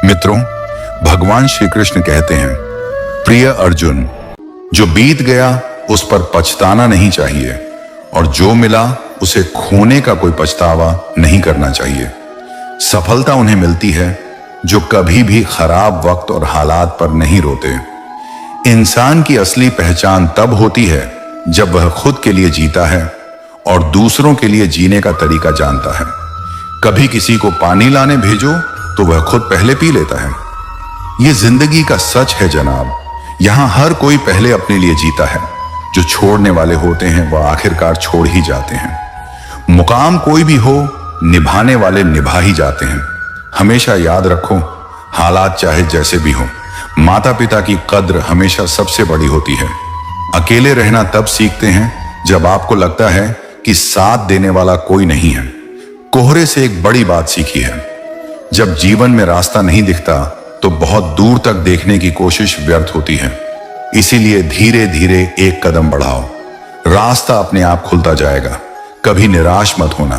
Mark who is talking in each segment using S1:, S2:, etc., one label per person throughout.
S1: मित्रों, भगवान श्री कृष्ण कहते हैं, प्रिय अर्जुन, जो बीत गया उस पर पछताना नहीं चाहिए और जो मिला उसे खोने का कोई पछतावा नहीं करना चाहिए। सफलता उन्हें मिलती है जो कभी भी खराब वक्त और हालात पर नहीं रोते। इंसान की असली पहचान तब होती है जब वह खुद के लिए जीता है और दूसरों के लिए जीने का तरीका जानता है। कभी किसी को पानी लाने भेजो तो वह खुद पहले पी लेता है। यह जिंदगी का सच है जनाब। यहां हर कोई पहले अपने लिए जीता है। जो छोड़ने वाले होते हैं वह आखिरकार छोड़ ही जाते हैं। मुकाम कोई भी हो, निभाने वाले निभा ही जाते हैं। हमेशा याद रखो, हालात चाहे जैसे भी हो, माता पिता की कद्र हमेशा सबसे बड़ी होती है। अकेले रहना तब सीखते हैं जब आपको लगता है कि साथ देने वाला कोई नहीं है। कोहरे से एक बड़ी बात सीखी है, जब जीवन में रास्ता नहीं दिखता तो बहुत दूर तक देखने की कोशिश व्यर्थ होती है। इसीलिए धीरे धीरे एक कदम बढ़ाओ, रास्ता अपने आप खुलता जाएगा। कभी निराश मत होना,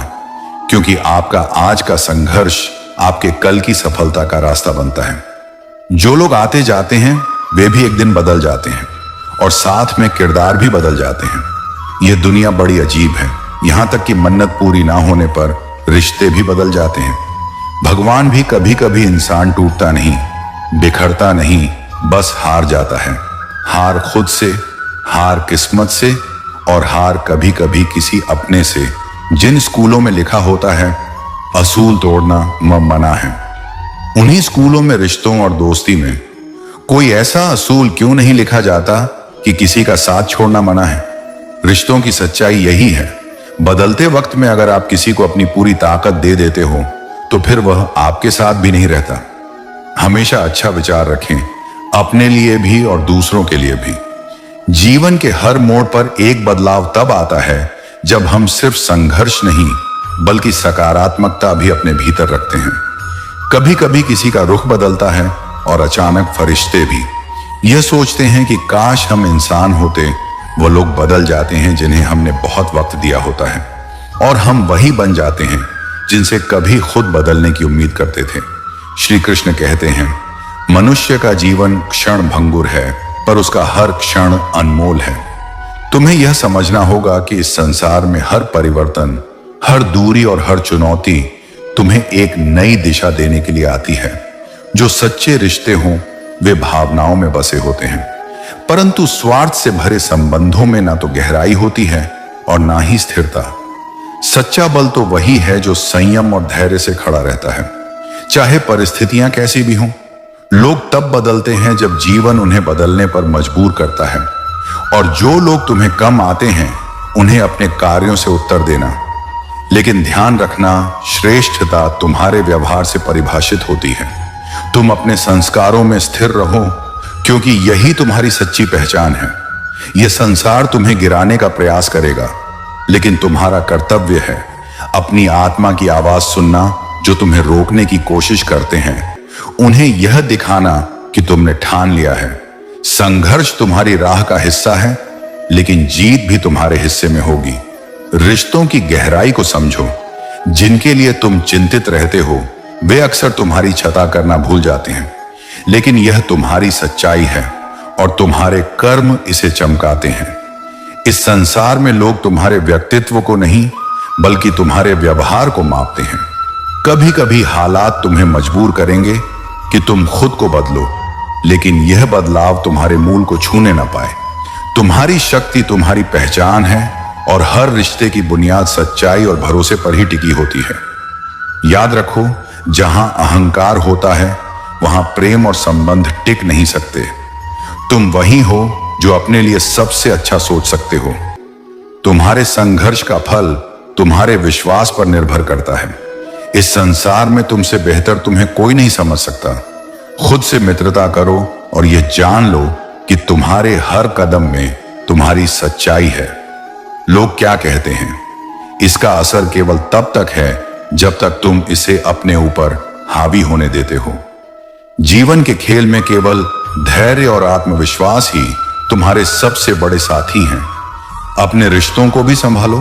S1: क्योंकि आपका आज का संघर्ष आपके कल की सफलता का रास्ता बनता है। जो लोग आते जाते हैं वे भी एक दिन बदल जाते हैं और साथ में किरदार भी बदल जाते हैं। यह दुनिया बड़ी अजीब है। यहां तक कि मन्नत पूरी ना होने पर रिश्ते भी बदल जाते हैं। भगवान भी कभी कभी इंसान टूटता नहीं, बिखरता नहीं, बस हार जाता है। हार खुद से, हार किस्मत से और हार कभी कभी किसी अपने से। जिन स्कूलों में लिखा होता है असूल तोड़ना मना है, उन्हीं स्कूलों में रिश्तों और दोस्ती में कोई ऐसा असूल क्यों नहीं लिखा जाता कि किसी का साथ छोड़ना मना है। रिश्तों की सच्चाई यही है, बदलते वक्त में अगर आप किसी को अपनी पूरी ताकत दे देते हो तो फिर वह आपके साथ भी नहीं रहता। हमेशा अच्छा विचार रखें, अपने लिए भी और दूसरों के लिए भी। जीवन के हर मोड़ पर एक बदलाव तब आता है जब हम सिर्फ संघर्ष नहीं बल्कि सकारात्मकता भी अपने भीतर रखते हैं। कभी कभी किसी का रुख बदलता है और अचानक फरिश्ते भी यह सोचते हैं कि काश हम इंसान होते। वो लोग बदल जाते हैं जिन्हें हमने बहुत वक्त दिया होता है, और हम वही बन जाते हैं जिनसे कभी खुद बदलने की उम्मीद करते थे। श्री कृष्ण कहते हैं, मनुष्य का जीवन क्षण भंगुर है पर उसका हर क्षण अनमोल है। तुम्हें यह समझना होगा कि इस संसार में हर परिवर्तन, हर दूरी और हर चुनौती तुम्हें एक नई दिशा देने के लिए आती है। जो सच्चे रिश्ते हों वे भावनाओं में बसे होते हैं, परंतु स्वार्थ से भरे संबंधों में ना तो गहराई होती है और ना ही स्थिरता। सच्चा बल तो वही है जो संयम और धैर्य से खड़ा रहता है, चाहे परिस्थितियां कैसी भी हों। लोग तब बदलते हैं जब जीवन उन्हें बदलने पर मजबूर करता है, और जो लोग तुम्हें कम आते हैं उन्हें अपने कार्यों से उत्तर देना। लेकिन ध्यान रखना, श्रेष्ठता तुम्हारे व्यवहार से परिभाषित होती है। तुम अपने संस्कारों में स्थिर रहो, क्योंकि यही तुम्हारी सच्ची पहचान है। यह संसार तुम्हें गिराने का प्रयास करेगा, लेकिन तुम्हारा कर्तव्य है अपनी आत्मा की आवाज सुनना। जो तुम्हें रोकने की कोशिश करते हैं उन्हें यह दिखाना कि तुमने ठान लिया है। संघर्ष तुम्हारी राह का हिस्सा है, लेकिन जीत भी तुम्हारे हिस्से में होगी। रिश्तों की गहराई को समझो। जिनके लिए तुम चिंतित रहते हो वे अक्सर तुम्हारी छता करना भूल जाते हैं, लेकिन यह तुम्हारी सच्चाई है और तुम्हारे कर्म इसे चमकाते हैं। इस संसार में लोग तुम्हारे व्यक्तित्व को नहीं बल्कि तुम्हारे व्यवहार को मापते हैं। कभी कभी हालात तुम्हें मजबूर करेंगे कि तुम खुद को बदलो, लेकिन यह बदलाव तुम्हारे मूल को छूने ना पाए। तुम्हारी शक्ति तुम्हारी पहचान है और हर रिश्ते की बुनियाद सच्चाई और भरोसे पर ही टिकी होती है। याद रखो, जहां अहंकार होता है वहां प्रेम और संबंध टिक नहीं सकते। तुम वही हो जो अपने लिए सबसे अच्छा सोच सकते हो। तुम्हारे संघर्ष का फल तुम्हारे विश्वास पर निर्भर करता है। इस संसार में तुमसे बेहतर तुम्हें कोई नहीं समझ सकता। खुद से मित्रता करो और यह जान लो कि तुम्हारे हर कदम में तुम्हारी सच्चाई है। लोग क्या कहते हैं, इसका असर केवल तब तक है जब तक तुम इसे अपने ऊपर हावी होने देते हो। जीवन के खेल में केवल धैर्य और आत्मविश्वास ही तुम्हारे सबसे बड़े साथी हैं। अपने रिश्तों को भी संभालो,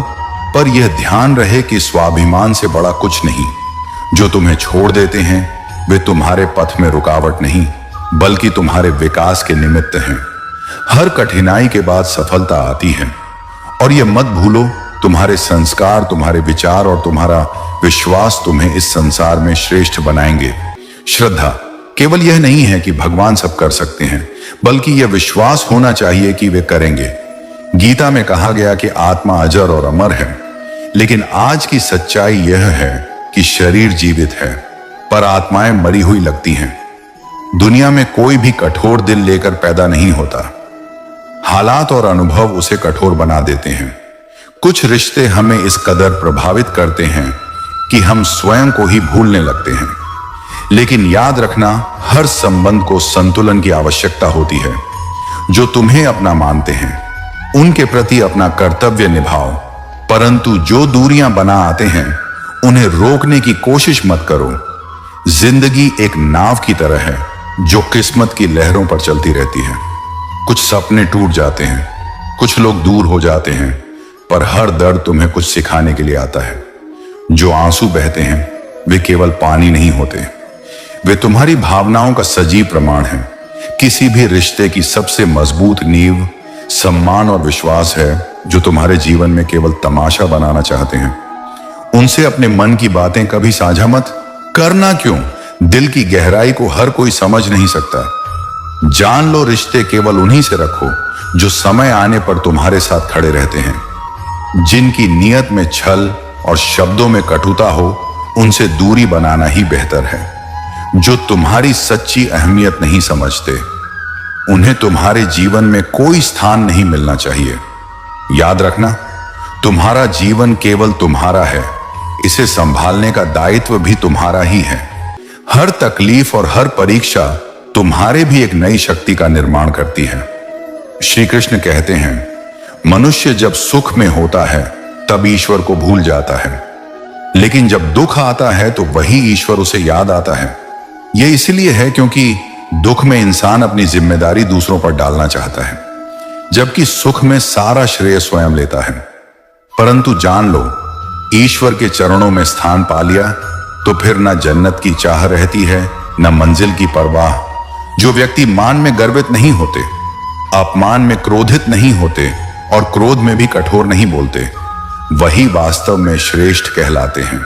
S1: पर यह ध्यान रहे कि स्वाभिमान से बड़ा कुछ नहीं। जो तुम्हें छोड़ देते हैं वे तुम्हारे पथ में रुकावट नहीं बल्कि तुम्हारे विकास के निमित्त हैं। हर कठिनाई के बाद सफलता आती है और यह मत भूलो, तुम्हारे संस्कार, तुम्हारे विचार और तुम्हारा विश्वास तुम्हें इस संसार में श्रेष्ठ बनाएंगे। श्रद्धा केवल यह नहीं है कि भगवान सब कर सकते हैं, बल्कि यह विश्वास होना चाहिए कि वे करेंगे। गीता में कहा गया कि आत्मा अजर और अमर है, लेकिन आज की सच्चाई यह है कि शरीर जीवित है पर आत्माएं मरी हुई लगती हैं। दुनिया में कोई भी कठोर दिल लेकर पैदा नहीं होता, हालात और अनुभव उसे कठोर बना देते हैं। कुछ रिश्ते हमें इस कदर प्रभावित करते हैं कि हम स्वयं को ही भूलने लगते हैं। लेकिन याद रखना, हर संबंध को संतुलन की आवश्यकता होती है। जो तुम्हें अपना मानते हैं उनके प्रति अपना कर्तव्य निभाओ, परंतु जो दूरियां बना आते हैं उन्हें रोकने की कोशिश मत करो। जिंदगी एक नाव की तरह है जो किस्मत की लहरों पर चलती रहती है। कुछ सपने टूट जाते हैं, कुछ लोग दूर हो जाते हैं, पर हर दर्द तुम्हें कुछ सिखाने के लिए आता है। जो आंसू बहते हैं वे केवल पानी नहीं होते, वे तुम्हारी भावनाओं का सजीव प्रमाण है। किसी भी रिश्ते की सबसे मजबूत नींव सम्मान और विश्वास है। जो तुम्हारे जीवन में केवल तमाशा बनाना चाहते हैं उनसे अपने मन की बातें कभी साझा मत करना। क्यों? दिल की गहराई को हर कोई समझ नहीं सकता। जान लो, रिश्ते केवल उन्हीं से रखो जो समय आने पर तुम्हारे साथ खड़े रहते हैं। जिनकी नीयत में छल और शब्दों में कटुता हो उनसे दूरी बनाना ही बेहतर है। जो तुम्हारी सच्ची अहमियत नहीं समझते उन्हें तुम्हारे जीवन में कोई स्थान नहीं मिलना चाहिए। याद रखना, तुम्हारा जीवन केवल तुम्हारा है, इसे संभालने का दायित्व भी तुम्हारा ही है। हर तकलीफ और हर परीक्षा तुम्हारे भी एक नई शक्ति का निर्माण करती है। श्री कृष्ण कहते हैं, मनुष्य जब सुख में होता है तब ईश्वर को भूल जाता है, लेकिन जब दुख आता है तो वही ईश्वर उसे याद आता है। यह इसलिए है क्योंकि दुख में इंसान अपनी जिम्मेदारी दूसरों पर डालना चाहता है, जबकि सुख में सारा श्रेय स्वयं लेता है। परंतु जान लो, ईश्वर के चरणों में स्थान पा लिया तो फिर न जन्नत की चाह रहती है न मंजिल की परवाह। जो व्यक्ति मान में गर्वित नहीं होते, अपमान में क्रोधित नहीं होते और क्रोध में भी कठोर नहीं बोलते, वही वास्तव में श्रेष्ठ कहलाते हैं।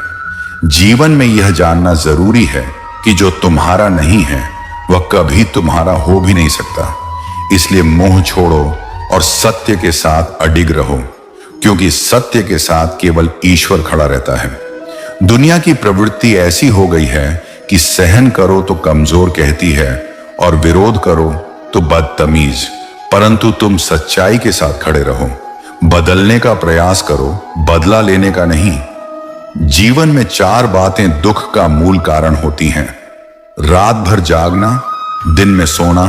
S1: जीवन में यह जानना जरूरी है कि जो तुम्हारा नहीं है वह कभी तुम्हारा हो भी नहीं सकता। इसलिए मोह छोड़ो और सत्य के साथ अडिग रहो, क्योंकि सत्य के साथ केवल ईश्वर खड़ा रहता है। दुनिया की प्रवृत्ति ऐसी हो गई है कि सहन करो तो कमजोर कहती है और विरोध करो तो बदतमीज। परंतु तुम सच्चाई के साथ खड़े रहो, बदलने का प्रयास करो, बदला लेने का नहीं। जीवन में 4 बातें दुख का मूल कारण होती हैं: रात भर जागना, दिन में सोना,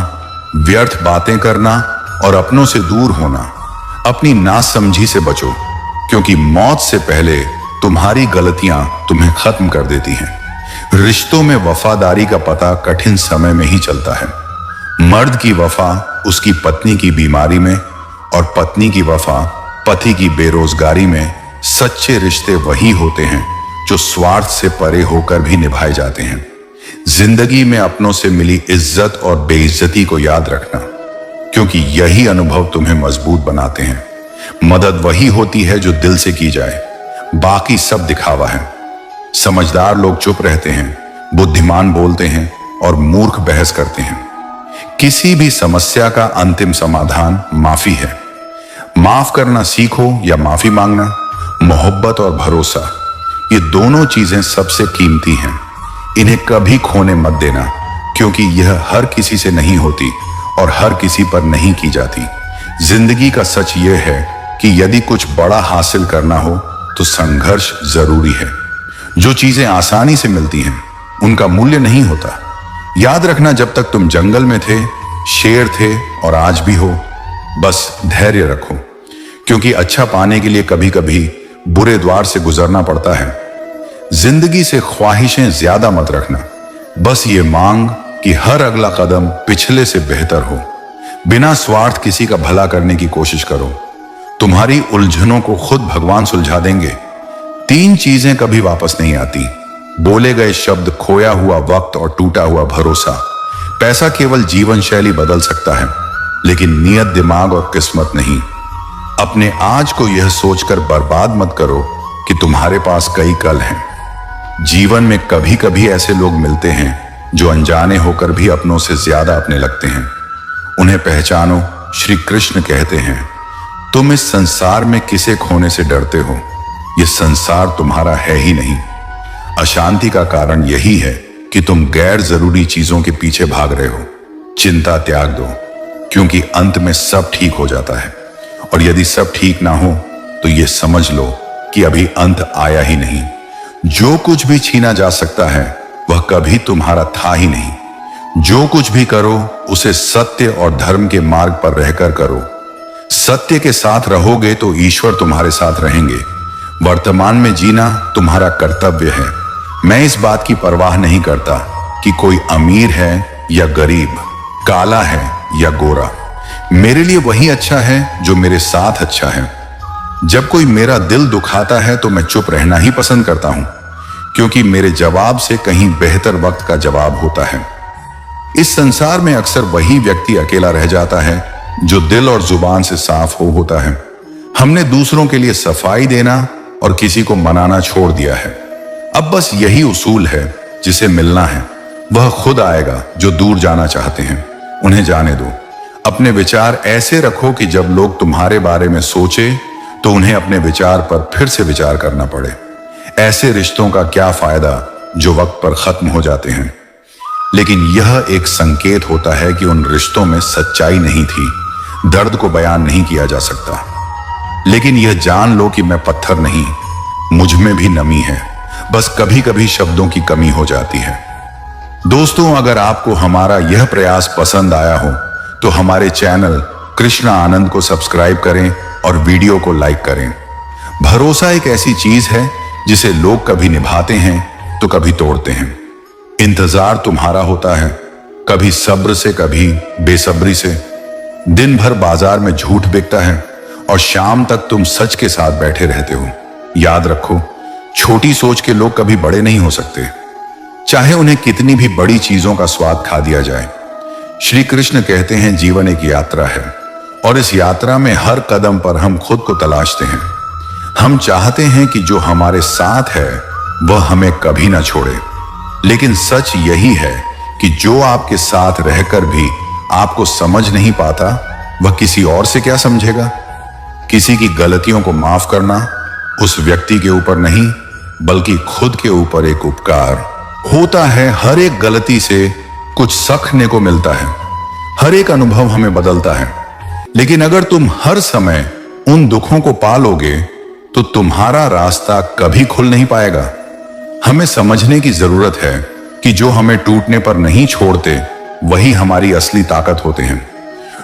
S1: व्यर्थ बातें करना और अपनों से दूर होना। अपनी नासमझी से बचो, क्योंकि मौत से पहले तुम्हारी गलतियां तुम्हें खत्म कर देती हैं। रिश्तों में वफादारी का पता कठिन समय में ही चलता है। मर्द की वफा उसकी पत्नी की बीमारी में और पत्नी की वफा पति की बेरोजगारी में। सच्चे रिश्ते वही होते हैं जो स्वार्थ से परे होकर भी निभाए जाते हैं। जिंदगी में अपनों से मिली इज्जत और बेइज्जती को याद रखना, क्योंकि यही अनुभव तुम्हें मजबूत बनाते हैं। मदद वही होती है जो दिल से की जाए, बाकी सब दिखावा है। समझदार लोग चुप रहते हैं, बुद्धिमान बोलते हैं और मूर्ख बहस करते हैं। किसी भी समस्या का अंतिम समाधान माफी है। माफ करना सीखो या माफी मांगना। मोहब्बत और भरोसा, ये दोनों चीजें सबसे कीमती हैं। इन्हें कभी खोने मत देना, क्योंकि यह हर किसी से नहीं होती और हर किसी पर नहीं की जाती। जिंदगी का सच यह है कि यदि कुछ बड़ा हासिल करना हो तो संघर्ष जरूरी है। जो चीजें आसानी से मिलती हैं उनका मूल्य नहीं होता। याद रखना, जब तक तुम जंगल में थे शेर थे और आज भी हो। बस धैर्य रखो, क्योंकि अच्छा पाने के लिए कभी कभी बुरे द्वार से गुजरना पड़ता है। जिंदगी से ख्वाहिशें ज्यादा मत रखना, बस ये मांग कि हर अगला कदम पिछले से बेहतर हो। बिना स्वार्थ किसी का भला करने की कोशिश करो। तुम्हारी उलझनों को खुद भगवान सुलझा देंगे। 3 चीजें कभी वापस नहीं आती: बोले गए शब्द, खोया हुआ वक्त और टूटा हुआ भरोसा। पैसा केवल जीवन शैली बदल सकता है, लेकिन नियत, दिमाग और किस्मत नहीं। अपने आज को यह सोचकर बर्बाद मत करो कि तुम्हारे पास कई कल हैं। जीवन में कभी कभी ऐसे लोग मिलते हैं जो अनजाने होकर भी अपनों से ज्यादा अपने लगते हैं। उन्हें पहचानो। श्री कृष्ण कहते हैं, तुम इस संसार में किसे खोने से डरते हो? यह संसार तुम्हारा है ही नहीं। अशांति का कारण यही है कि तुम गैर जरूरी चीजों के पीछे भाग रहे हो। चिंता त्याग दो, क्योंकि अंत में सब ठीक हो जाता है। और यदि सब ठीक ना हो तो यह समझ लो कि अभी अंत आया ही नहीं। जो कुछ भी छीना जा सकता है वह कभी तुम्हारा था ही नहीं। जो कुछ भी करो उसे सत्य और धर्म के मार्ग पर रहकर करो। सत्य के साथ रहोगे तो ईश्वर तुम्हारे साथ रहेंगे। वर्तमान में जीना तुम्हारा कर्तव्य है। मैं इस बात की परवाह नहीं करता कि कोई अमीर है या गरीब, काला है या गोरा। मेरे लिए वही अच्छा है जो मेरे साथ अच्छा है। जब कोई मेरा दिल दुखाता है तो मैं चुप रहना ही पसंद करता हूं, क्योंकि मेरे जवाब से कहीं बेहतर वक्त का जवाब होता है। इस संसार में अक्सर वही व्यक्ति अकेला रह जाता है जो दिल और जुबान से साफ होता है। हमने दूसरों के लिए सफाई देना और किसी को मनाना छोड़ दिया है। अब बस यही उसूल है, जिसे मिलना है वह खुद आएगा। जो दूर जाना चाहते हैं उन्हें जाने दो। अपने विचार ऐसे रखो कि जब लोग तुम्हारे बारे में सोचे तो उन्हें अपने विचार पर फिर से विचार करना पड़े। ऐसे रिश्तों का क्या फायदा जो वक्त पर खत्म हो जाते हैं। लेकिन यह एक संकेत होता है कि उन रिश्तों में सच्चाई नहीं थी। दर्द को बयान नहीं किया जा सकता, लेकिन यह जान लो कि मैं पत्थर नहीं, मुझ में भी नमी है। बस कभी कभी शब्दों की कमी हो जाती है। दोस्तों, अगर आपको हमारा यह प्रयास पसंद आया हो तो हमारे चैनल कृष्ण आनंद को सब्सक्राइब करें और वीडियो को लाइक करें। भरोसा एक ऐसी चीज है जिसे लोग कभी निभाते हैं तो कभी तोड़ते हैं। इंतजार तुम्हारा होता है, कभी सब्र से कभी बेसब्री से। दिन भर बाजार में झूठ बिकता है और शाम तक तुम सच के साथ बैठे रहते हो। याद रखो, छोटी सोच के लोग कभी बड़े नहीं हो सकते, चाहे उन्हें कितनी भी बड़ी चीजों का स्वाद खा दिया जाए। श्री कृष्ण कहते हैं, जीवन एक यात्रा है और इस यात्रा में हर कदम पर हम खुद को तलाशते हैं। हम चाहते हैं कि जो हमारे साथ है वह हमें कभी ना छोड़े, लेकिन सच यही है कि जो आपके साथ रहकर भी आपको समझ नहीं पाता वह किसी और से क्या समझेगा। किसी की गलतियों को माफ करना उस व्यक्ति के ऊपर नहीं बल्कि खुद के ऊपर एक उपकार होता है। हर एक गलती से कुछ सीखने को मिलता है, हर एक अनुभव हमें बदलता है। लेकिन अगर तुम हर समय उन दुखों को पालोगे तो तुम्हारा रास्ता कभी खुल नहीं पाएगा। हमें समझने की जरूरत है कि जो हमें टूटने पर नहीं छोड़ते वही हमारी असली ताकत होते हैं।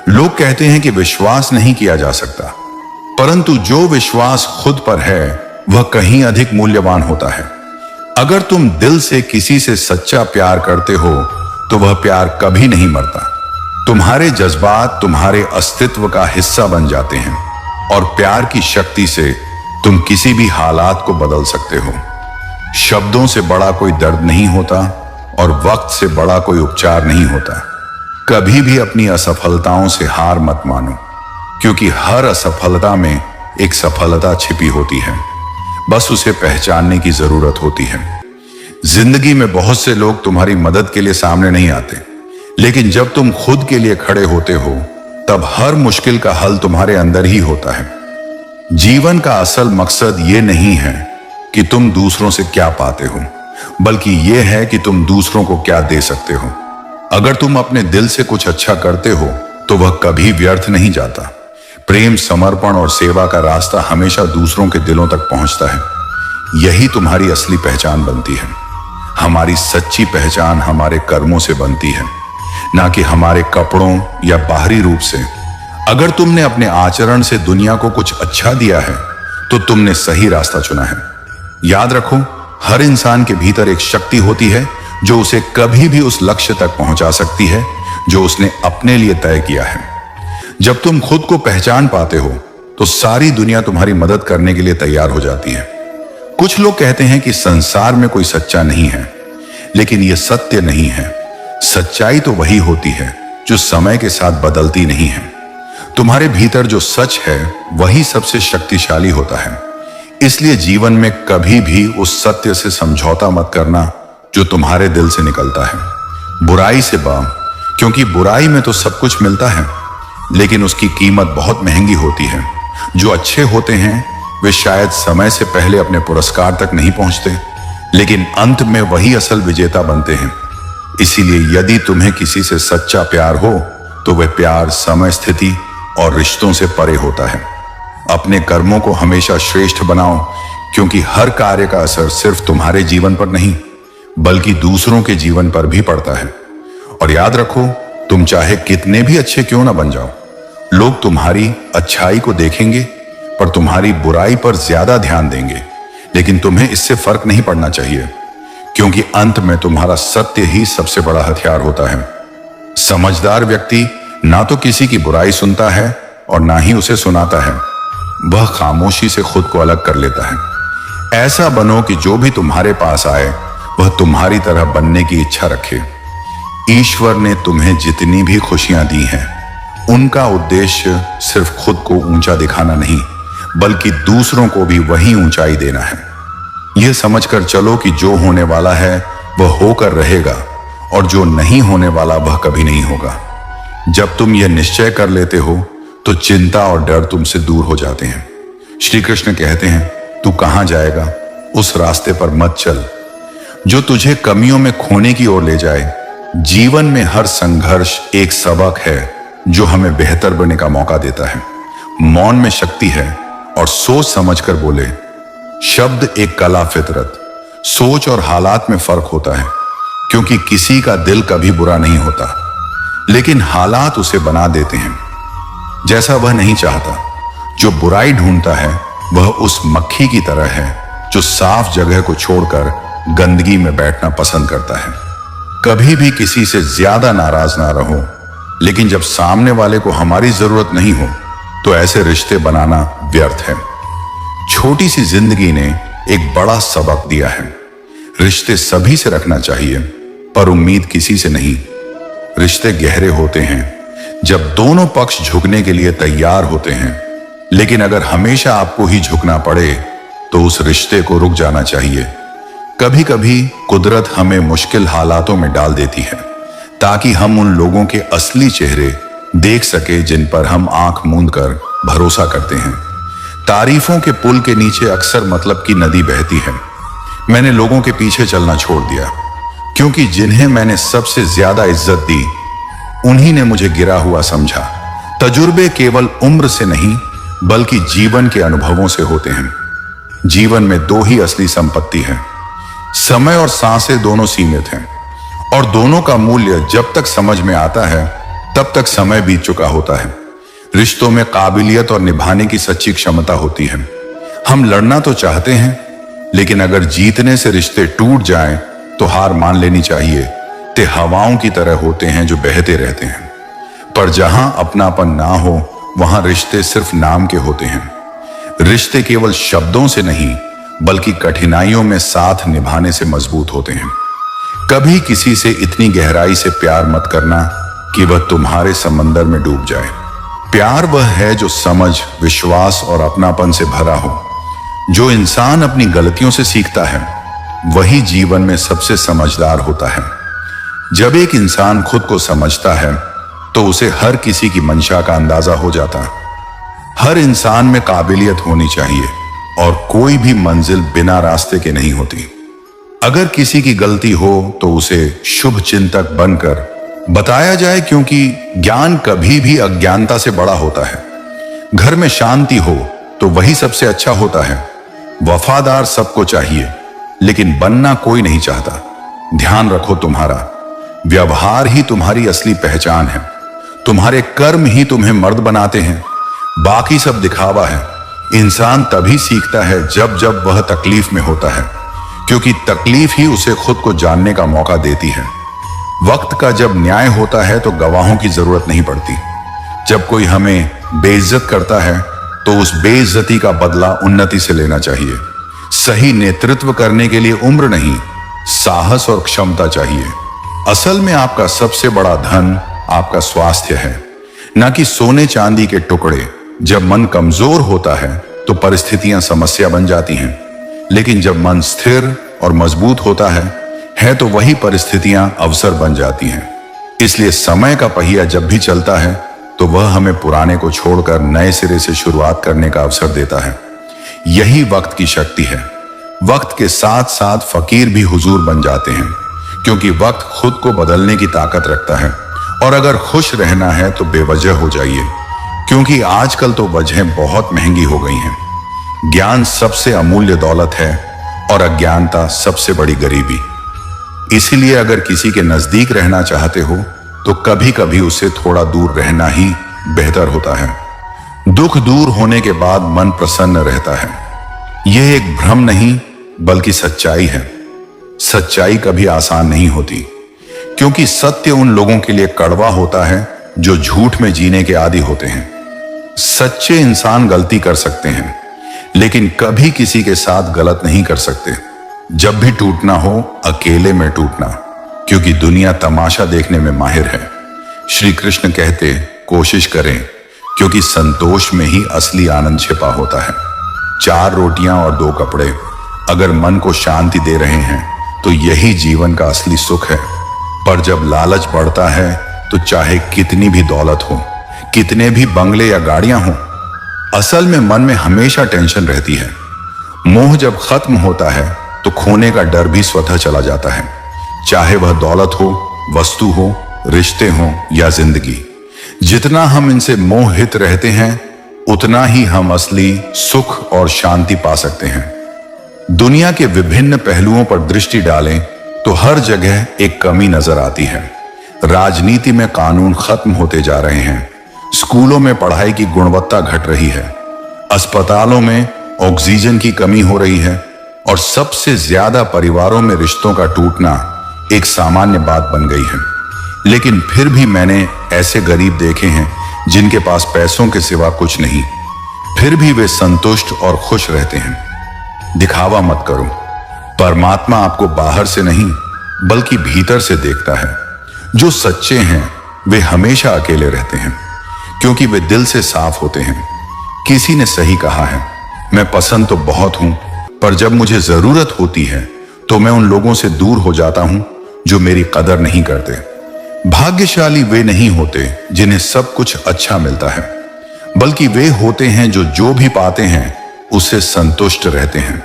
S1: लोग कहते हैं कि विश्वास नहीं किया जा सकता, परंतु जो विश्वास खुद पर है वह कहीं अधिक मूल्यवान होता है। अगर तुम दिल से किसी से सच्चा प्यार करते हो तो वह प्यार कभी नहीं मरता। तुम्हारे जज्बात तुम्हारे अस्तित्व का हिस्सा बन जाते हैं और प्यार की शक्ति से तुम किसी भी हालात को बदल सकते हो। शब्दों से बड़ा कोई दर्द नहीं होता और वक्त से बड़ा कोई उपचार नहीं होता। कभी भी अपनी असफलताओं से हार मत मानो, क्योंकि हर असफलता में एक सफलता छिपी होती है। बस उसे पहचानने की जरूरत होती है। जिंदगी में बहुत से लोग तुम्हारी मदद के लिए सामने नहीं आते, लेकिन जब तुम खुद के लिए खड़े होते हो तब हर मुश्किल का हल तुम्हारे अंदर ही होता है। जीवन का असल मकसद ये नहीं है कि तुम दूसरों से क्या पाते हो, बल्कि यह है कि तुम दूसरों को क्या दे सकते हो। अगर तुम अपने दिल से कुछ अच्छा करते हो तो वह कभी व्यर्थ नहीं जाता। प्रेम, समर्पण और सेवा का रास्ता हमेशा दूसरों के दिलों तक पहुंचता है। यही तुम्हारी असली पहचान बनती है। हमारी सच्ची पहचान हमारे कर्मों से बनती है, ना कि हमारे कपड़ों या बाहरी रूप से। अगर तुमने अपने आचरण से दुनिया को कुछ अच्छा दिया है तो तुमने सही रास्ता चुना है। याद रखो, हर इंसान के भीतर एक शक्ति होती है जो उसे कभी भी उस लक्ष्य तक पहुंचा सकती है जो उसने अपने लिए तय किया है। जब तुम खुद को पहचान पाते हो तो सारी दुनिया तुम्हारी मदद करने के लिए तैयार हो जाती है। कुछ लोग कहते हैं कि संसार में कोई सच्चा नहीं है, लेकिन यह सत्य नहीं है। सच्चाई तो वही होती है जो समय के साथ बदलती नहीं है। तुम्हारे भीतर जो सच है वही सबसे शक्तिशाली होता है। इसलिए जीवन में कभी भी उस सत्य से समझौता मत करना जो तुम्हारे दिल से निकलता है। बुराई से बच, क्योंकि बुराई में तो सब कुछ मिलता है, लेकिन उसकी कीमत बहुत महंगी होती है। जो अच्छे होते हैं वे शायद समय से पहले अपने पुरस्कार तक नहीं पहुंचते, लेकिन अंत में वही असल विजेता बनते हैं। इसीलिए यदि तुम्हें किसी से सच्चा प्यार हो तो वह प्यार समय, स्थिति और रिश्तों से परे होता है। अपने कर्मों को हमेशा श्रेष्ठ बनाओ, क्योंकि हर कार्य का असर सिर्फ तुम्हारे जीवन पर नहीं बल्कि दूसरों के जीवन पर भी पड़ता है। और याद रखो, तुम चाहे कितने भी अच्छे क्यों ना बन जाओ, लोग तुम्हारी अच्छाई को देखेंगे पर तुम्हारी बुराई पर ज्यादा ध्यान देंगे। लेकिन तुम्हें इससे फर्क नहीं पड़ना चाहिए, क्योंकि अंत में तुम्हारा सत्य ही सबसे बड़ा हथियार होता है। समझदार व्यक्ति ना तो किसी की बुराई सुनता है और ना ही उसे सुनाता है। वह खामोशी से खुद को अलग कर लेता है। ऐसा बनो कि जो भी तुम्हारे पास आए वह तुम्हारी तरह बनने की इच्छा रखे। ईश्वर ने तुम्हें जितनी भी खुशियां दी हैं, उनका उद्देश्य सिर्फ खुद को ऊंचा दिखाना नहीं बल्कि दूसरों को भी वही ऊंचाई देना है। यह समझकर चलो कि जो होने वाला है वह होकर रहेगा और जो नहीं होने वाला वह कभी नहीं होगा। जब तुम यह निश्चय कर लेते हो तो चिंता और डर तुमसे दूर हो जाते हैं। श्री कृष्ण कहते हैं, तू कहां जाएगा उस रास्ते पर मत चल जो तुझे कमियों में खोने की ओर ले जाए। जीवन में हर संघर्ष एक सबक है जो हमें बेहतर बनने का मौका देता है। मौन में शक्ति है और सोच समझकर बोले। शब्द एक कला, फितरत, सोच और हालात में फर्क होता है, क्योंकि किसी का दिल कभी बुरा नहीं होता, लेकिन हालात उसे बना देते हैं जैसा वह नहीं चाहता। जो बुराई ढूंढता है वह उस मक्खी की तरह है जो साफ जगह को छोड़कर गंदगी में बैठना पसंद करता है। कभी भी किसी से ज्यादा नाराज ना रहो, लेकिन जब सामने वाले को हमारी जरूरत नहीं हो तो ऐसे रिश्ते बनाना व्यर्थ है। छोटी सी जिंदगी ने एक बड़ा सबक दिया है। रिश्ते सभी से रखना चाहिए, पर उम्मीद किसी से नहीं। रिश्ते गहरे होते हैं जब दोनों पक्ष झुकने के लिए तैयार होते हैं, लेकिन अगर हमेशा आपको ही झुकना पड़े तो उस रिश्ते को रुक जाना चाहिए। कभी कभी कुदरत हमें मुश्किल हालातों में डाल देती है ताकि हम उन लोगों के असली चेहरे देख सके जिन पर हम आंख मूंद कर भरोसा करते हैं। तारीफों के पुल के नीचे अक्सर मतलब की नदी बहती है। मैंने लोगों के पीछे चलना छोड़ दिया, क्योंकि जिन्हें मैंने सबसे ज्यादा इज्जत दी उन्हीं ने मुझे गिरा हुआ समझा। तजुर्बे केवल उम्र से नहीं बल्कि जीवन के अनुभवों से होते हैं। जीवन में दो ही असली संपत्ति है, समय और सांसें दोनों सीमित हैं, और दोनों का मूल्य जब तक समझ में आता है तब तक समय बीत चुका होता है। रिश्तों में काबिलियत और निभाने की सच्ची क्षमता होती है। हम लड़ना तो चाहते हैं, लेकिन अगर जीतने से रिश्ते टूट जाएं तो हार मान लेनी चाहिए। ते हवाओं की तरह होते हैं जो बहते रहते हैं, पर जहां अपनापन ना हो वहां रिश्ते सिर्फ नाम के होते हैं। रिश्ते केवल शब्दों से नहीं बल्कि कठिनाइयों में साथ निभाने से मजबूत होते हैं। कभी किसी से इतनी गहराई से प्यार मत करना कि वह तुम्हारे समंदर में डूब जाए। प्यार वह है जो समझ, विश्वास और अपनापन से भरा हो। जो इंसान अपनी गलतियों से सीखता है वही जीवन में सबसे समझदार होता है। जब एक इंसान खुद को समझता है तो उसे हर किसी की मंशा का अंदाजा हो जाता है। हर इंसान में काबिलियत होनी चाहिए और कोई भी मंजिल बिना रास्ते के नहीं होती। अगर किसी की गलती हो तो उसे शुभ चिंतक बनकर बताया जाए, क्योंकि ज्ञान कभी भी अज्ञानता से बड़ा होता है। घर में शांति हो तो वही सबसे अच्छा होता है। वफादार सबको चाहिए, लेकिन बनना कोई नहीं चाहता। ध्यान रखो, तुम्हारा व्यवहार ही तुम्हारी असली पहचान है। तुम्हारे कर्म ही तुम्हें मर्द बनाते हैं, बाकी सब दिखावा है। इंसान तभी सीखता है जब जब वह तकलीफ में होता है, क्योंकि तकलीफ ही उसे खुद को जानने का मौका देती है। वक्त का जब न्याय होता है तो गवाहों की जरूरत नहीं पड़ती। जब कोई हमें बेइज्जत करता है तो उस बेइज्जती का बदला उन्नति से लेना चाहिए। सही नेतृत्व करने के लिए उम्र नहीं, साहस और क्षमता चाहिए। असल में आपका सबसे बड़ा धन आपका स्वास्थ्य है, न कि सोने चांदी के टुकड़े। जब मन कमजोर होता है तो परिस्थितियां समस्या बन जाती हैं, लेकिन जब मन स्थिर और मजबूत होता है तो वही परिस्थितियां अवसर बन जाती हैं। इसलिए समय का पहिया जब भी चलता है तो वह हमें पुराने को छोड़कर नए सिरे से शुरुआत करने का अवसर देता है। यही वक्त की शक्ति है। वक्त के साथ साथ फकीर भी हुजूर बन जाते हैं, क्योंकि वक्त खुद को बदलने की ताकत रखता है। और अगर खुश रहना है तो बेवजह हो जाइए, क्योंकि आजकल तो वजहें बहुत महंगी हो गई हैं। ज्ञान सबसे अमूल्य दौलत है और अज्ञानता सबसे बड़ी गरीबी। इसीलिए अगर किसी के नजदीक रहना चाहते हो तो कभी कभी उससे थोड़ा दूर रहना ही बेहतर होता है। दुख दूर होने के बाद मन प्रसन्न रहता है। यह एक भ्रम नहीं बल्कि सच्चाई है। सच्चाई कभी आसान नहीं होती, क्योंकि सत्य उन लोगों के लिए कड़वा होता है जो झूठ में जीने के आदी होते हैं। सच्चे इंसान गलती कर सकते हैं, लेकिन कभी किसी के साथ गलत नहीं कर सकते। जब भी टूटना हो अकेले में टूटना, क्योंकि दुनिया तमाशा देखने में माहिर है। श्री कृष्ण कहते कोशिश करें, क्योंकि संतोष में ही असली आनंद छिपा होता है। 4 रोटियां और 2 कपड़े अगर मन को शांति दे रहे हैं तो यही जीवन का असली सुख है। पर जब लालच बढ़ता है तो चाहे कितनी भी दौलत हो, कितने भी बंगले या गाड़ियां हो, असल में मन में हमेशा टेंशन रहती है। मोह जब खत्म होता है तो खोने का डर भी स्वतः चला जाता है, चाहे वह दौलत हो, वस्तु हो, रिश्ते हो या जिंदगी। जितना हम इनसे मोहित रहते हैं उतना ही हम असली सुख और शांति पा सकते हैं। दुनिया के विभिन्न पहलुओं पर दृष्टि डालें तो हर जगह एक कमी नजर आती है। राजनीति में कानून खत्म होते जा रहे हैं, स्कूलों में पढ़ाई की गुणवत्ता घट रही है, अस्पतालों में ऑक्सीजन की कमी हो रही है, और सबसे ज्यादा परिवारों में रिश्तों का टूटना एक सामान्य बात बन गई है। लेकिन फिर भी मैंने ऐसे गरीब देखे हैं जिनके पास पैसों के सिवा कुछ नहीं, फिर भी वे संतुष्ट और खुश रहते हैं। दिखावा मत करो। परमात्मा आपको बाहर से नहीं बल्कि भीतर से देखता है। जो सच्चे हैं वे हमेशा अकेले रहते हैं, क्योंकि वे दिल से साफ होते हैं। किसी ने सही कहा है, मैं पसंद तो बहुत हूं, पर जब मुझे जरूरत होती है तो मैं उन लोगों से दूर हो जाता हूं जो मेरी कदर नहीं करते। भाग्यशाली वे नहीं होते जिन्हें सब कुछ अच्छा मिलता है, बल्कि वे होते हैं जो भी पाते हैं उससे संतुष्ट रहते हैं।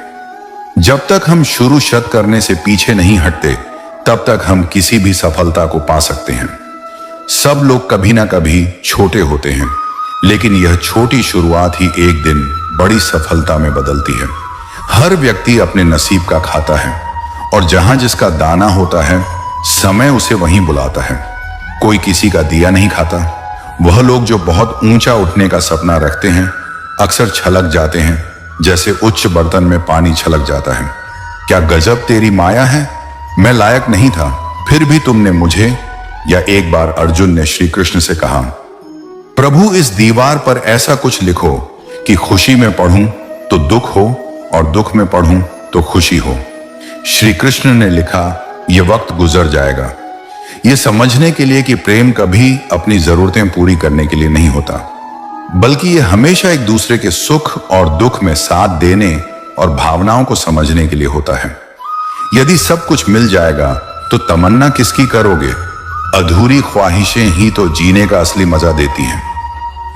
S1: जब तक हम शुरू शत करने से पीछे नहीं हटते तब तक हम किसी भी सफलता को पा सकते हैं। सब लोग कभी ना कभी छोटे होते हैं, लेकिन यह छोटी शुरुआत ही एक दिन बड़ी सफलता में बदलती है। हर व्यक्ति अपने नसीब का खाता है, और जहां जिसका दाना होता है समय उसे वहीं बुलाता है। कोई किसी का दिया नहीं खाता। वह लोग जो बहुत ऊंचा उठने का सपना रखते हैं अक्सर छलक जाते हैं, जैसे उच्च बर्तन में पानी छलक जाता है। क्या गजब तेरी माया है, मैं लायक नहीं था फिर भी तुमने मुझे। या एक बार अर्जुन ने श्री कृष्ण से कहा, प्रभु इस दीवार पर ऐसा कुछ लिखो कि खुशी में पढ़ूं तो दुख हो और दुख में पढ़ूं तो खुशी हो। श्री कृष्ण ने लिखा, यह वक्त गुजर जाएगा। यह समझने के लिए कि प्रेम कभी अपनी जरूरतें पूरी करने के लिए नहीं होता, बल्कि यह हमेशा एक दूसरे के सुख और दुख में साथ देने और भावनाओं को समझने के लिए होता है। यदि सब कुछ मिल जाएगा तो तमन्ना किसकी करोगे? अधूरी ख्वाहिशें ही तो जीने का असली मजा देती हैं।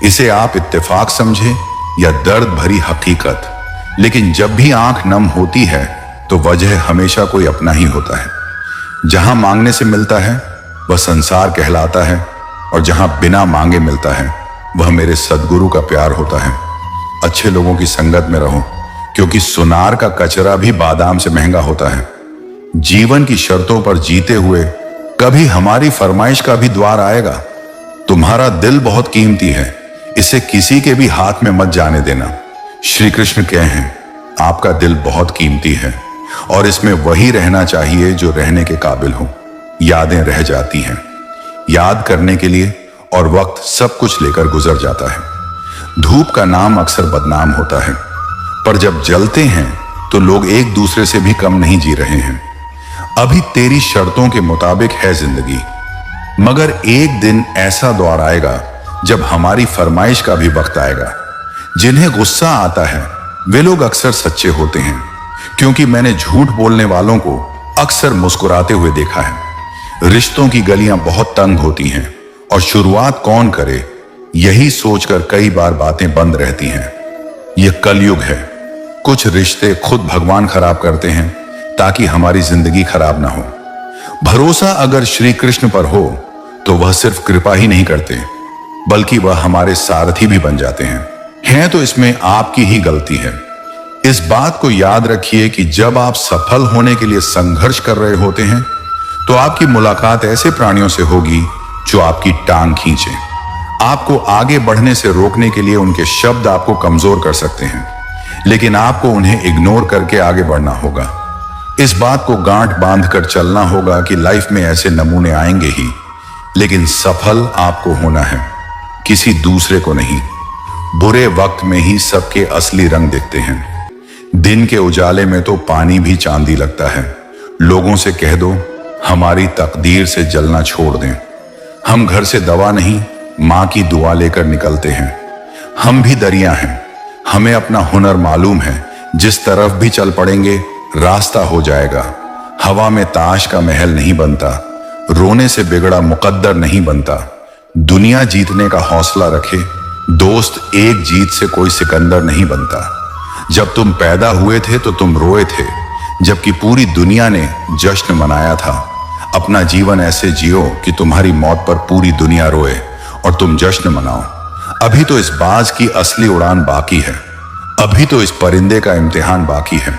S1: इसे आप इत्तेफाक समझे या दर्द भरी हकीकत, लेकिन जब भी आंख नम होती है तो वजह हमेशा कोई अपना ही होता है। जहां मांगने से मिलता है वह संसार कहलाता है, और जहां बिना मांगे मिलता है वह मेरे सद्गुरु का प्यार होता है। अच्छे लोगों की संगत में रहो, क्योंकि सुनार का कचरा भी बादाम से महंगा होता है। जीवन की शर्तों पर जीते हुए कभी हमारी फरमाइश का भी द्वार आएगा। तुम्हारा दिल बहुत कीमती है, इसे किसी के भी हाथ में मत जाने देना। श्री कृष्ण कहे हैं, आपका दिल बहुत कीमती है और इसमें वही रहना चाहिए जो रहने के काबिल हो। यादें रह जाती हैं याद करने के लिए, और वक्त सब कुछ लेकर गुजर जाता है। धूप का नाम अक्सर बदनाम होता है, पर जब जलते हैं तो लोग एक दूसरे से भी कम नहीं जी रहे हैं। अभी तेरी शर्तों के मुताबिक है जिंदगी, मगर एक दिन ऐसा दौर आएगा जब हमारी फरमाइश का भी वक्त आएगा। जिन्हें गुस्सा आता है वे लोग अक्सर सच्चे होते हैं, क्योंकि मैंने झूठ बोलने वालों को अक्सर मुस्कुराते हुए देखा है। रिश्तों की गलियां बहुत तंग होती हैं और शुरुआत कौन करे यही सोचकर कई बार बातें बंद रहती हैं। यह कलयुग है। कुछ रिश्ते खुद भगवान खराब करते हैं ताकि हमारी जिंदगी खराब ना हो। भरोसा अगर श्री कृष्ण पर हो तो वह सिर्फ कृपा ही नहीं करते, बल्कि वह हमारे सारथी भी बन जाते हैं तो इसमें आपकी ही गलती है। इस बात को याद रखिए कि जब आप सफल होने के लिए संघर्ष कर रहे होते हैं तो आपकी मुलाकात ऐसे प्राणियों से होगी जो आपकी टांग खींचे। आपको आगे बढ़ने से रोकने के लिए उनके शब्द आपको कमजोर कर सकते हैं, लेकिन आपको उन्हें इग्नोर करके आगे बढ़ना होगा। इस बात को गांठ बांधकर चलना होगा कि लाइफ में ऐसे नमूने आएंगे ही, लेकिन सफल आपको होना है, किसी दूसरे को नहीं। बुरे वक्त में ही सबके असली रंग दिखते हैं। दिन के उजाले में तो पानी भी चांदी लगता है। लोगों से कह दो हमारी तकदीर से जलना छोड़ दें। हम घर से दवा नहीं, माँ की दुआ लेकर निकलते हैं। हम भी दरिया हैं, हमें अपना हुनर मालूम है। जिस तरफ भी चल पड़ेंगे रास्ता हो जाएगा। हवा में ताश का महल नहीं बनता, रोने से बिगड़ा मुकद्दर नहीं बनता। दुनिया जीतने का हौसला रखे, दोस्त एक जीत से कोई सिकंदर नहीं बनता। जब तुम पैदा हुए थे तो तुम रोए थे, जबकि पूरी दुनिया ने जश्न मनाया था। अपना जीवन ऐसे जियो कि तुम्हारी मौत पर पूरी दुनिया रोए और तुम जश्न मनाओ। अभी तो इस बाज की असली उड़ान बाकी है, अभी तो इस परिंदे का इम्तिहान बाकी है।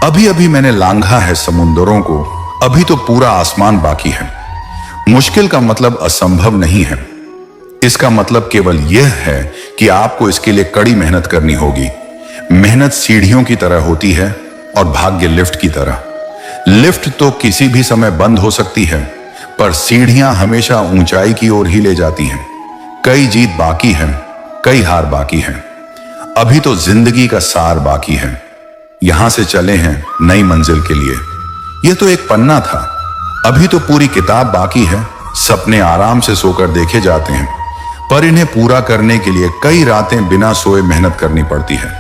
S1: अभी अभी मैंने लांघा है समुंदरों को, अभी तो पूरा आसमान बाकी है। मुश्किल का मतलब असंभव नहीं है, इसका मतलब केवल यह है कि आपको इसके लिए कड़ी मेहनत करनी होगी। मेहनत सीढ़ियों की तरह होती है और भाग्य लिफ्ट की तरह। लिफ्ट तो किसी भी समय बंद हो सकती है, पर सीढ़ियां हमेशा ऊंचाई की ओर ही ले जाती हैं। कई जीत बाकी है, कई हार बाकी है। अभी तो जिंदगी का सार बाकी है। यहां से चले हैं नई मंजिल के लिए। यह तो एक पन्ना था, अभी तो पूरी किताब बाकी है। सपने आराम से सोकर देखे जाते हैं, पर इन्हें पूरा करने के लिए कई रातें बिना सोए मेहनत करनी पड़ती है।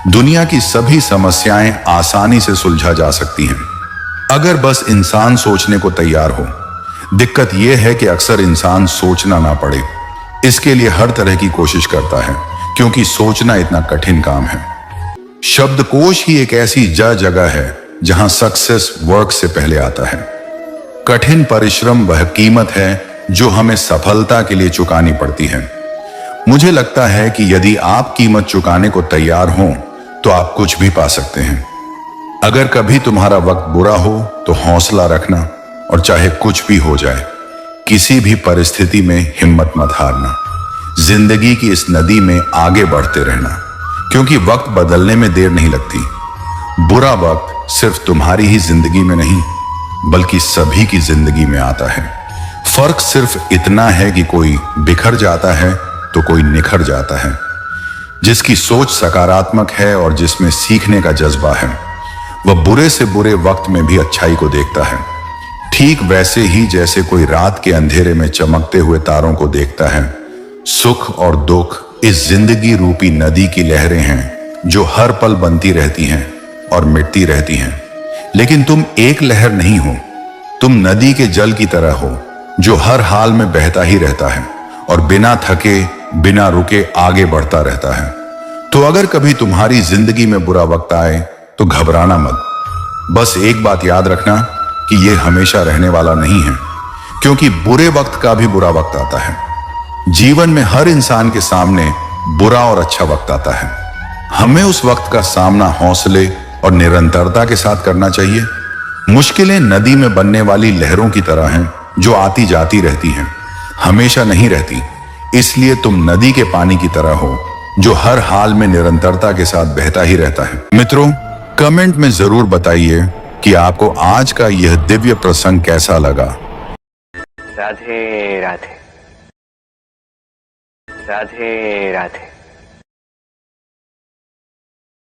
S1: दुनिया की सभी समस्याएं आसानी से सुलझा जा सकती हैं, अगर बस इंसान सोचने को तैयार हो। दिक्कत यह है कि अक्सर इंसान सोचना ना पड़े, इसके लिए हर तरह की कोशिश करता है, क्योंकि सोचना इतना कठिन काम है। शब्दकोश ही एक ऐसी जगह है जहां सक्सेस वर्क से पहले आता है। कठिन परिश्रम वह कीमत है जो हमें सफलता के लिए चुकानी पड़ती है। मुझे लगता है कि यदि आप कीमत चुकाने को तैयार हो तो आप कुछ भी पा सकते हैं। अगर कभी तुम्हारा वक्त बुरा हो तो हौसला रखना, और चाहे कुछ भी हो जाए किसी भी परिस्थिति में हिम्मत मत हारना। जिंदगी की इस नदी में आगे बढ़ते रहना, क्योंकि वक्त बदलने में देर नहीं लगती। बुरा वक्त सिर्फ तुम्हारी ही जिंदगी में नहीं, बल्कि सभी की जिंदगी में आता है। फर्क सिर्फ इतना है कि कोई बिखर जाता है तो कोई निखर जाता है। जिसकी सोच सकारात्मक है और जिसमें सीखने का जज्बा है, वह बुरे से बुरे वक्त में भी अच्छाई को देखता है। ठीक वैसे ही जैसे कोई रात के अंधेरे में चमकते हुए तारों को देखता है। सुख और दुख इस जिंदगी रूपी नदी की लहरें हैं जो हर पल बनती रहती हैं और मिटती रहती हैं। लेकिन तुम एक लहर नहीं हो, तुम नदी के जल की तरह हो जो हर हाल में बहता ही रहता है और बिना थके बिना रुके आगे बढ़ता रहता है। तो अगर कभी तुम्हारी जिंदगी में बुरा वक्त आए तो घबराना मत। बस एक बात याद रखना कि यह हमेशा रहने वाला नहीं है, क्योंकि बुरे वक्त का भी बुरा वक्त आता है। जीवन में हर इंसान के सामने बुरा और अच्छा वक्त आता है। हमें उस वक्त का सामना हौसले और निरंतरता के साथ करना चाहिए। मुश्किलें नदी में बनने वाली लहरों की तरह हैं जो आती जाती रहती हैं, हमेशा नहीं रहती। इसलिए तुम नदी के पानी की तरह हो जो हर हाल में निरंतरता के साथ बहता ही रहता है। मित्रों, कमेंट में जरूर बताइए कि आपको आज का यह दिव्य प्रसंग कैसा लगा।
S2: राधे राधे, राधे राधे।